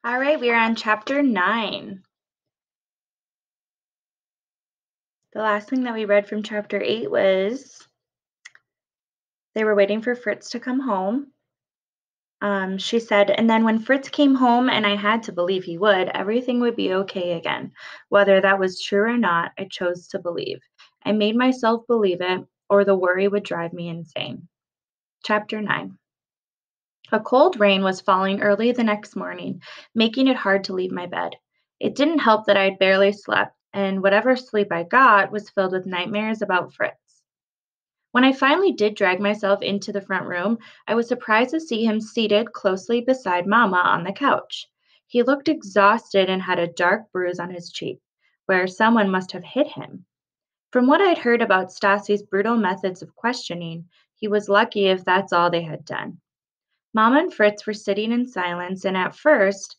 All right, we are on chapter 9. The last thing that we read from chapter 8 was they were waiting for Fritz to come home. She said, and then when Fritz came home, and I had to believe he would, everything would be okay again. Whether that was true or not, I chose to believe. I made myself believe it, or the worry would drive me insane. Chapter 9. A cold rain was falling early the next morning, making it hard to leave my bed. It didn't help that I had barely slept, and whatever sleep I got was filled with nightmares about Fritz. When I finally did drag myself into the front room, I was surprised to see him seated closely beside Mama on the couch. He looked exhausted and had a dark bruise on his cheek, where someone must have hit him. From what I'd heard about Stassi's brutal methods of questioning, he was lucky if that's all they had done. Mama and Fritz were sitting in silence, and at first,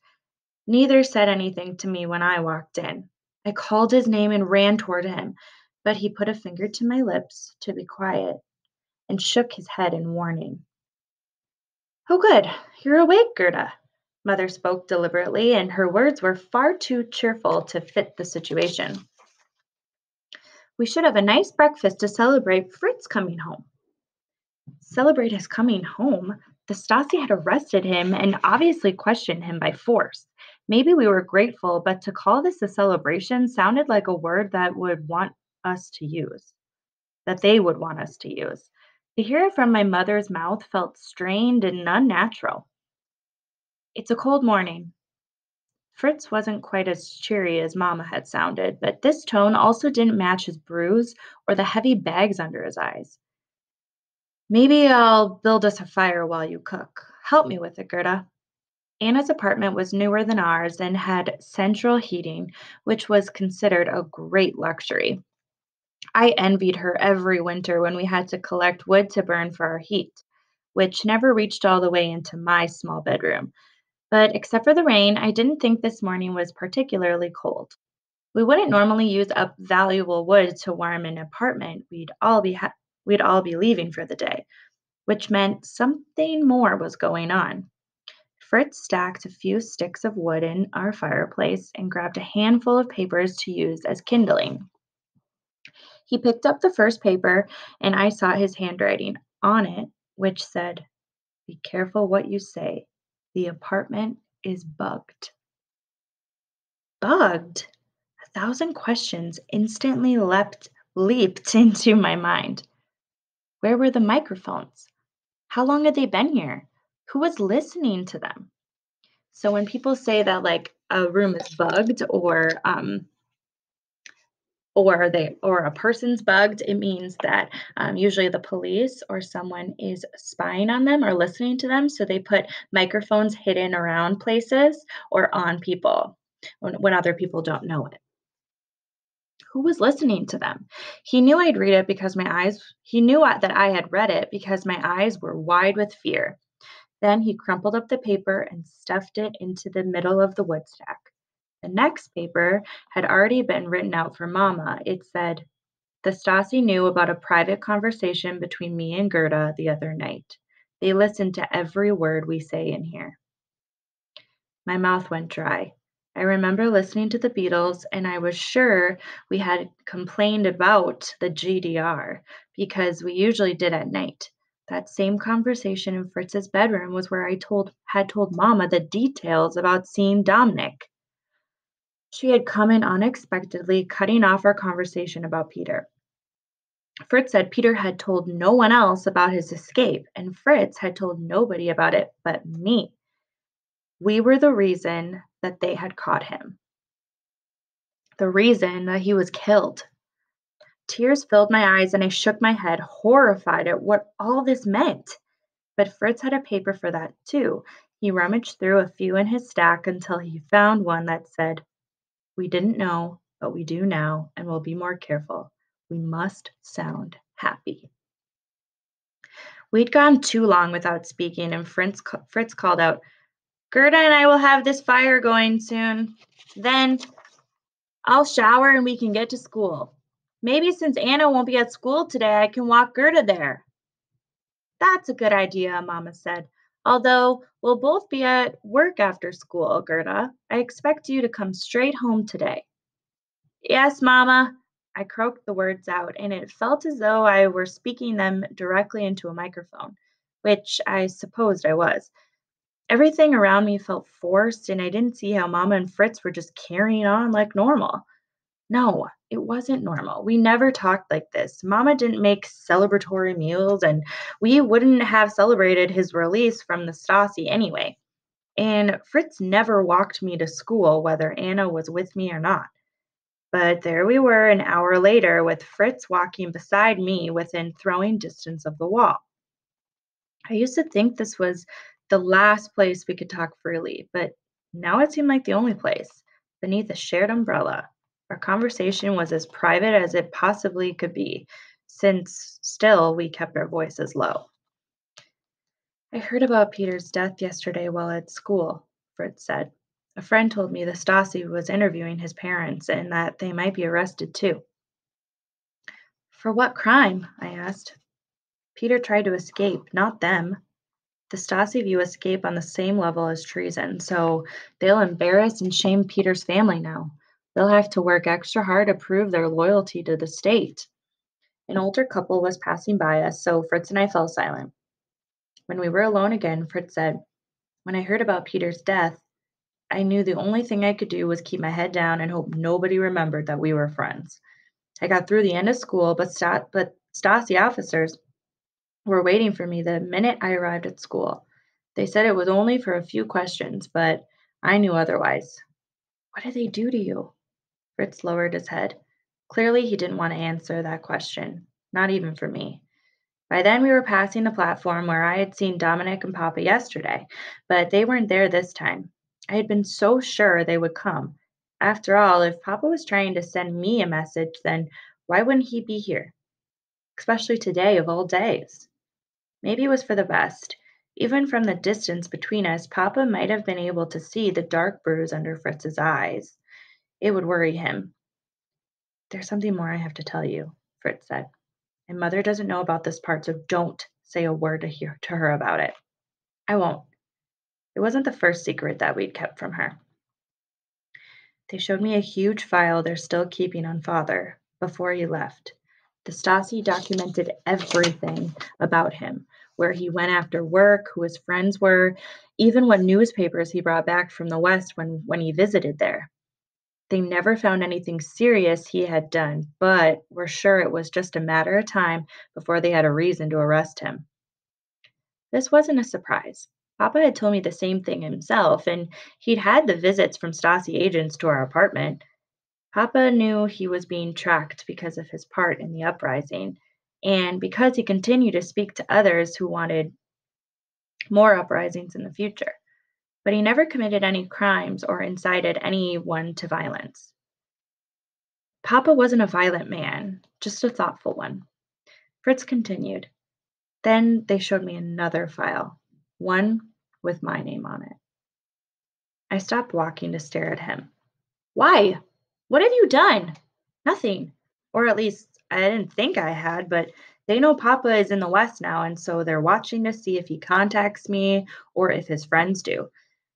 neither said anything to me when I walked in. I called his name and ran toward him, but he put a finger to my lips to be quiet and shook his head in warning. Oh, good, you're awake, Gerda. Mother spoke deliberately, and her words were far too cheerful to fit the situation. We should have a nice breakfast to celebrate Fritz coming home. Celebrate his coming home? The Stasi had arrested him and obviously questioned him by force. Maybe we were grateful, but to call this a celebration sounded like a word that would want us to use, that they would want us to use. To hear it from my mother's mouth felt strained and unnatural. It's a cold morning. Fritz wasn't quite as cheery as Mama had sounded, but this tone also didn't match his bruise or the heavy bags under his eyes. Maybe I'll build us a fire while you cook. Help me with it, Gerda. Anna's apartment was newer than ours and had central heating, which was considered a great luxury. I envied her every winter when we had to collect wood to burn for our heat, which never reached all the way into my small bedroom. But except for the rain, I didn't think this morning was particularly cold. We wouldn't normally use up valuable wood to warm an apartment we'd all be leaving for the day, which meant something more was going on. Fritz stacked a few sticks of wood in our fireplace and grabbed a handful of papers to use as kindling. He picked up the first paper, and I saw his handwriting on it, which said, "Be careful what you say. The apartment is bugged." Bugged? A thousand questions instantly leaped into my mind. Where were the microphones? How long had they been here? Who was listening to them? So when people say that like a room is bugged or a person's bugged, it means that usually the police or someone is spying on them or listening to them. So they put microphones hidden around places or on people when other people don't know it. Who was listening to them? He knew I'd read it because he knew that I had read it because my eyes were wide with fear. Then he crumpled up the paper and stuffed it into the middle of the wood stack. The next paper had already been written out for Mama. It said, "The Stasi knew about a private conversation between me and Gerda the other night. They listened to every word we say in here." My mouth went dry. I remember listening to the Beatles, and I was sure we had complained about the GDR because we usually did at night. That same conversation in Fritz's bedroom was where I had told Mama the details about seeing Dominic. She had come in unexpectedly, cutting off our conversation about Peter. Fritz said Peter had told no one else about his escape, and Fritz had told nobody about it but me. We were the reason that they had caught him, the reason that he was killed. Tears filled my eyes, and I shook my head, horrified at what all this meant. But Fritz had a paper for that, too. He rummaged through a few in his stack until he found one that said, "We didn't know, but we do now, and we'll be more careful. We must sound happy." We'd gone too long without speaking, and Fritz called out, "Gerda and I will have this fire going soon. Then I'll shower and we can get to school. Maybe since Anna won't be at school today, I can walk Gerda there." "That's a good idea," Mama said. Although we'll both be at work after school, Gerda, I expect you to come straight home today. Yes, Mama. I croaked the words out, and it felt as though I were speaking them directly into a microphone, which I supposed I was. Everything around me felt forced, and I didn't see how Mama and Fritz were just carrying on like normal. No, it wasn't normal. We never talked like this. Mama didn't make celebratory meals, and we wouldn't have celebrated his release from the Stasi anyway. And Fritz never walked me to school, whether Anna was with me or not. But there we were an hour later with Fritz walking beside me within throwing distance of the wall. I used to think this was the last place we could talk freely, but now it seemed like the only place, beneath a shared umbrella. Our conversation was as private as it possibly could be, since still we kept our voices low. I heard about Peter's death yesterday while at school, Fritz said. A friend told me the Stasi was interviewing his parents and that they might be arrested too. For what crime? I asked. Peter tried to escape, not them. The Stasi view escape on the same level as treason, so they'll embarrass and shame Peter's family now. They'll have to work extra hard to prove their loyalty to the state. An older couple was passing by us, so Fritz and I fell silent. When we were alone again, Fritz said, when I heard about Peter's death, I knew the only thing I could do was keep my head down and hope nobody remembered that we were friends. I got through the end of school, but Stasi officers were waiting for me the minute I arrived at school. They said it was only for a few questions, but I knew otherwise. What did they do to you? Fritz lowered his head. Clearly, he didn't want to answer that question, not even for me. By then, we were passing the platform where I had seen Dominic and Papa yesterday, but they weren't there this time. I had been so sure they would come. After all, if Papa was trying to send me a message, then why wouldn't he be here? Especially today, of all days. Maybe it was for the best. Even from the distance between us, Papa might have been able to see the dark bruise under Fritz's eyes. It would worry him. There's something more I have to tell you, Fritz said. My mother doesn't know about this part, so don't say a word to her about it. I won't. It wasn't the first secret that we'd kept from her. They showed me a huge file they're still keeping on Father before he left. The Stasi documented everything about him, where he went after work, who his friends were, even what newspapers he brought back from the West when he visited there. They never found anything serious he had done, but were sure it was just a matter of time before they had a reason to arrest him. This wasn't a surprise. Papa had told me the same thing himself, and he'd had the visits from Stasi agents to our apartment. Papa knew he was being tracked because of his part in the uprising, and because he continued to speak to others who wanted more uprisings in the future. But he never committed any crimes or incited anyone to violence. Papa wasn't a violent man, just a thoughtful one. Fritz continued. Then they showed me another file, one with my name on it. I stopped walking to stare at him. Why? What have you done? Nothing. Or at least I didn't think I had, but they know Papa is in the West now, and so they're watching to see if he contacts me or if his friends do.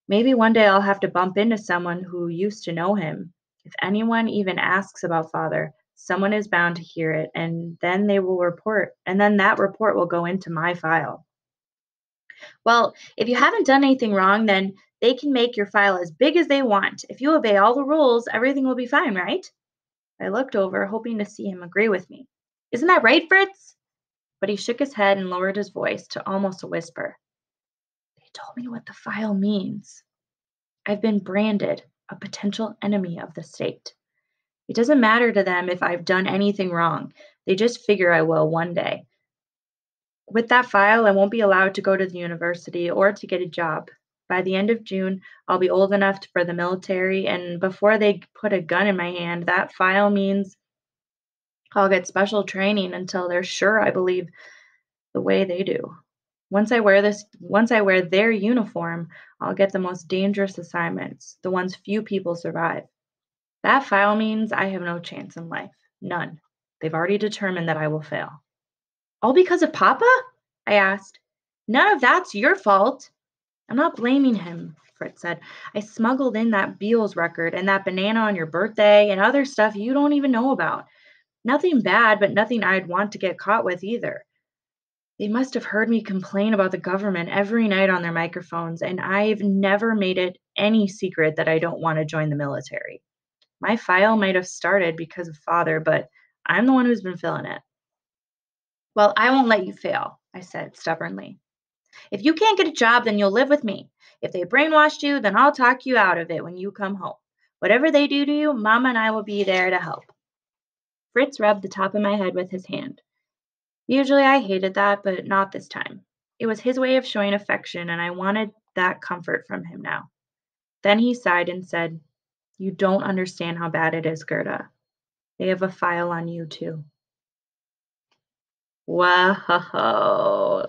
Maybe one day I'll have to bump into someone who used to know him. If anyone even asks about Father, someone is bound to hear it, and then they will report, and then that report will go into my file. Well, if you haven't done anything wrong, then they can make your file as big as they want. If you obey all the rules, everything will be fine, right? I looked over, hoping to see him agree with me. Isn't that right, Fritz? But he shook his head and lowered his voice to almost a whisper. They told me what the file means. I've been branded a potential enemy of the state. It doesn't matter to them if I've done anything wrong. They just figure I will one day. With that file, I won't be allowed to go to the university or to get a job. By the end of June, I'll be old enough for the military, and before they put a gun in my hand, that file means I'll get special training until they're sure I believe the way they do. Once I wear their uniform, I'll get the most dangerous assignments, the ones few people survive. That file means I have no chance in life. None. They've already determined that I will fail. All because of Papa? I asked. None of that's your fault. I'm not blaming him, Fritz said. I smuggled in that Beals record and that banana on your birthday and other stuff you don't even know about. Nothing bad, but nothing I'd want to get caught with either. They must have heard me complain about the government every night on their microphones, and I've never made it any secret that I don't want to join the military. My file might have started because of father, but I'm the one who's been filling it. Well, I won't let you fail, I said stubbornly. If you can't get a job, then you'll live with me. If they brainwashed you, then I'll talk you out of it when you come home. Whatever they do to you, Mama and I will be there to help. Fritz rubbed the top of my head with his hand. Usually I hated that, but not this time. It was his way of showing affection, and I wanted that comfort from him now. Then he sighed and said, You don't understand how bad it is, Gerda. They have a file on you, too. Whoa.